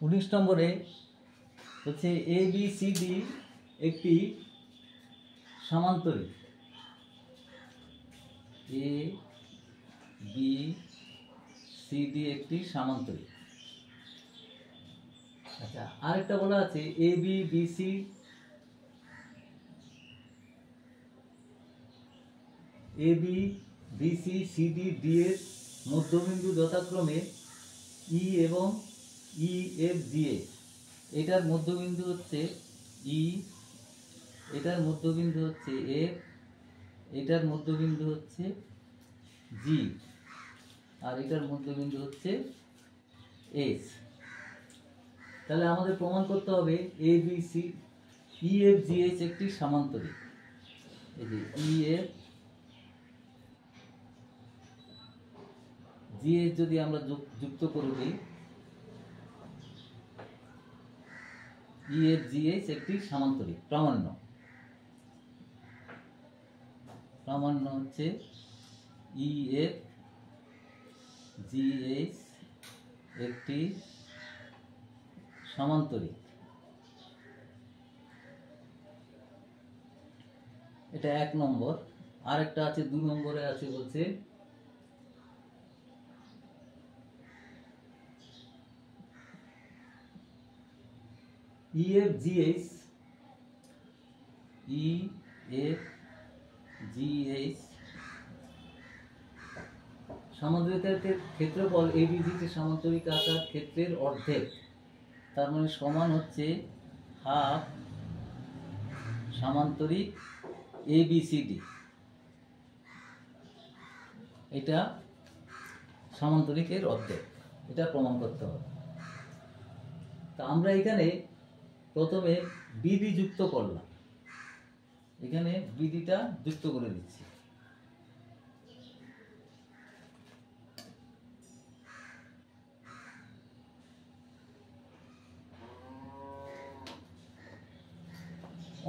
19 নম্বরে হচ্ছে এ B C D একটি সামান্তরিক। এ বি সি ডি একটি সামান্তরিক। আচ্ছা, আরেকটা বলা আছে A B B C A B B C C D D এর মধ্যবিন্দু যথাক্রমে ই এবং ই এফ জি এ। এটার মধ্যবিন্দু হচ্ছে ই, এটার মধ্যবিন্দু হচ্ছে এফ, এটার মধ্যবিন্দু হচ্ছে জি, আর এটার মধ্যবিন্দু হচ্ছে এস। তাহলে আমাদের প্রমাণ করতে হবে A B C E F G H একটি সামান্তরিক। এই যে ই এফ জি এইচ যদি আমরা যুক্ত করে দিই, ই এফ জি এইচ একটি সামান্তরিক। প্রামাণ্য হচ্ছে ই এফ জি এইচ একটি সামান্তরিক। এটা 1 নম্বর। আরেকটা আছে 2 নম্বরে আছে, বলছে ই এফ জি এইচ সামান্তরিকের ক্ষেত্রফল এবিসিতে সামান্তরিক আকার ক্ষেত্রের অর্ধেক, তার মানে সমান হচ্ছে হাফ সামান্তরিক এবিসিডি। এটা সামান্তরিকের অর্ধেক, এটা প্রমাণ করতে হবে। তা আমরা এখানে প্রথমে বিডি যুক্ত করলাম, এখানে বিডিটা যুক্ত করে দিচ্ছি।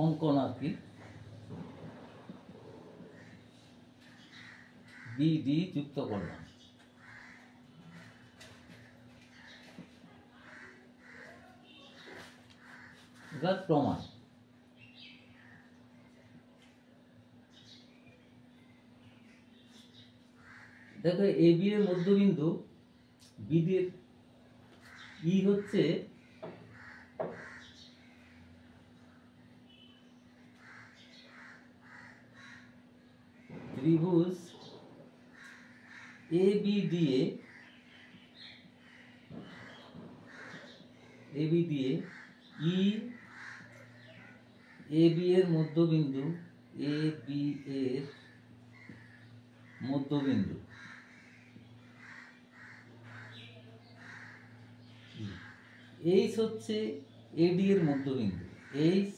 অঙ্কন আর কি, বিডি যুক্ত করলাম। এটা প্রমাণ। দেখো এ বি এর মধ্যবিন্দু বিডি ই হচ্ছে ত্রিভুজ এ বি দিয়ে ই এ বি এর মধ্যবিন্দু, এ বি এর মধ্যবিন্দু এইচ হচ্ছে এডি এর মধ্যবিন্দু, এইচ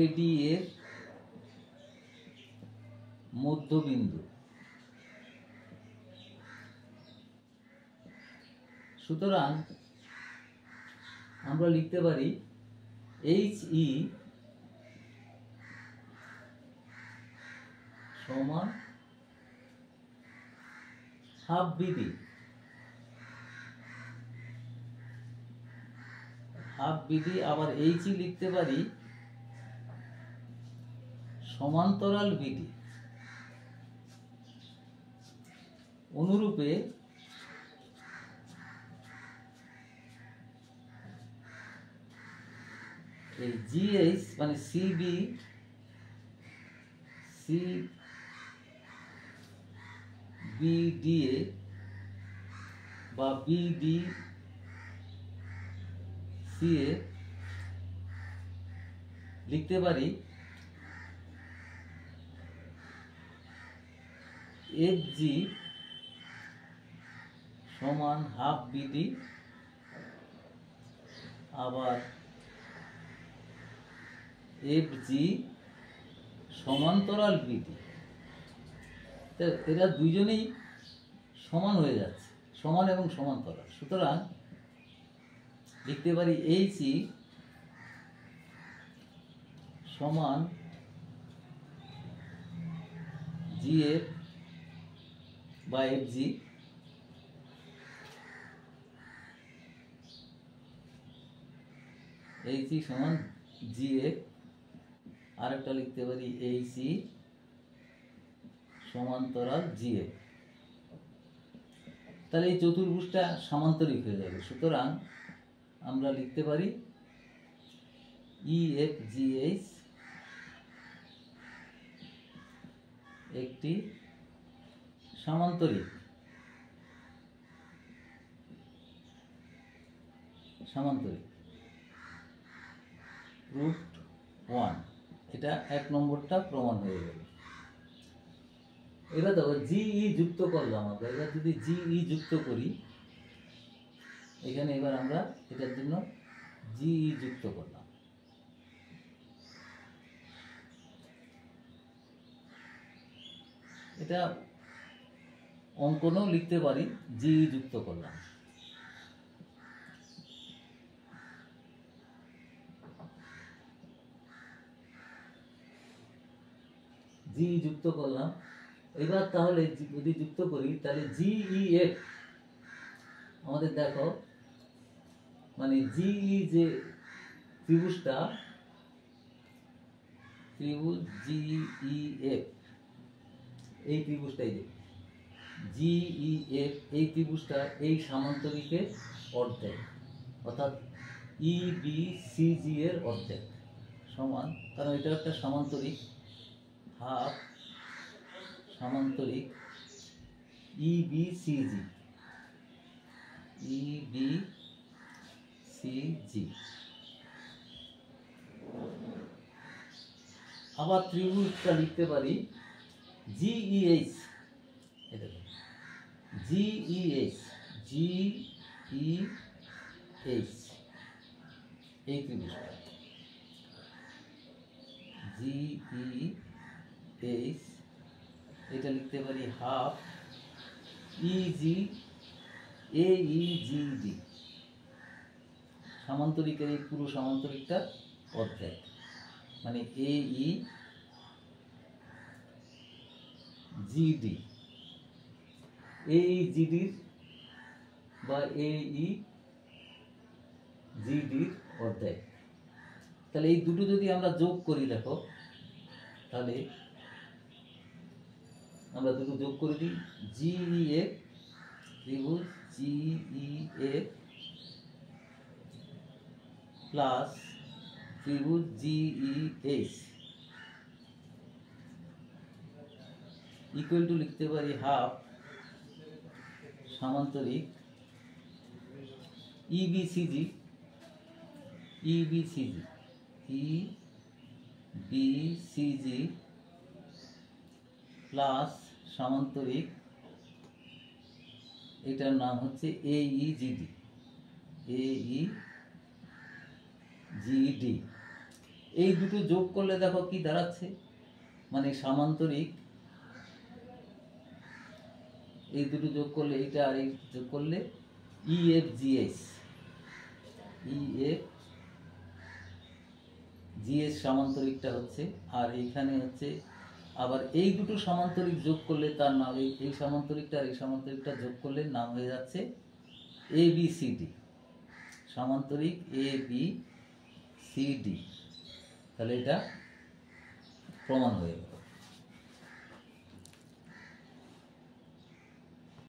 এডি এর মধ্যবিন্দু। সুতরাং আমরা লিখতে পারি এইচ ই সমান হাফ বিডি। আবার এইচ ই লিখতে পারি সমান্তরাল বিডি। অনুরূপে এই জিএইচ মানে সিবি বিডিএ বা বিডি সিএ লিখতে পারি এফজি সমান হাফ বিডি, আবার এফজি সমান্তরাল বিডি। এরা দুইজনেই সমান হয়ে যাচ্ছে, সমান এবং সমান্তরাল। সুতরাং লিখতে পারি এইচ ই সমান জি এফ বা এফ জি এইচই সমান জি এ, আরেকটা লিখতে পারি এইচই সমান্তরাল জি এ। তাহলে এই চতুর্ভুজটা সামান্তরিক হয়ে যাবে। সুতরাং আমরা লিখতে পারি EFGH একটি সামান্তরিক রুট 1। এটা 1 নম্বরটা প্রমাণ হয়ে গেল। এবার দেখো জিই যুক্ত করলাম আমরা। এবার যদি জিই যুক্ত করি এখানে, এবার আমরা এটার জন্য জিই যুক্ত করলাম। এটা অঙ্কনও লিখতে পারি, জিই যুক্ত করলাম। জিই যুক্ত করলাম। এবার তাহলে যদি যুক্ত করি তাহলে জিইএফ আমাদের দেখো, মানে জিই যে ত্রিভুজটা, ত্রিভুজ জিইএফ, এই ত্রিভুজটাই যে জিইএফ, এই ত্রিভুজটা এই সামান্তরিকের অর্ধেক, অর্থাৎ ইবিসিজি এর অর্ধেক সমান, কারণ এটা একটা সামান্তরিক, হাফ সামান্তরিক ইবিসিজি, ইবিসিজি। আবার ত্রিভুজটা লিখতে পারি জিইএইচ, এটা জিইএইচ, জিইএইচ এই ত্রিভুজটা জিইএইচ, এটা লিখতে পারি হাফ ইজি এইজিডি, সামান্তরিকের এই পুরো সামান্তরিকটা অর্ধেক, মানে এই জিডি, এই জিডির বা এই জিডির অর্ধেক। তাহলে এই দুটো যদি আমরা যোগ করি, দেখো তাহলে আমরা দুটো যোগ করে দিই, জিইএফ ত্রিভুজ জিইএফ প্লাস ত্রিভুজ জিইএইচ ইকুয়াল টু লিখতে পারি হাফ সামান্তরিক ইবিসিজি, ইবিসিজি, ইবিসিজি প্লাস সামান্তরিক, এটার নাম হচ্ছে এইজিডি, এইজিডি। এই দুটো যোগ করলে দেখো কি দাঁড়াচ্ছে, মানে সামান্তরিক, এই দুটো যোগ করলে এইটা আর এই যোগ করলে ইএফজিএস, ইএফজিএস সামান্তরিকটা হচ্ছে, আর এইখানে হচ্ছে আবার এই দুটো সামান্তরিক যোগ করলে তার নাম, এই সামান্তরিকটা আর এই সামান্তরিকটা যোগ করলে নাম হয়ে যাচ্ছে এবিসিডি, সামান্তরিক এবিসিডি। তাহলে এটা প্রমাণ হয়ে গেল।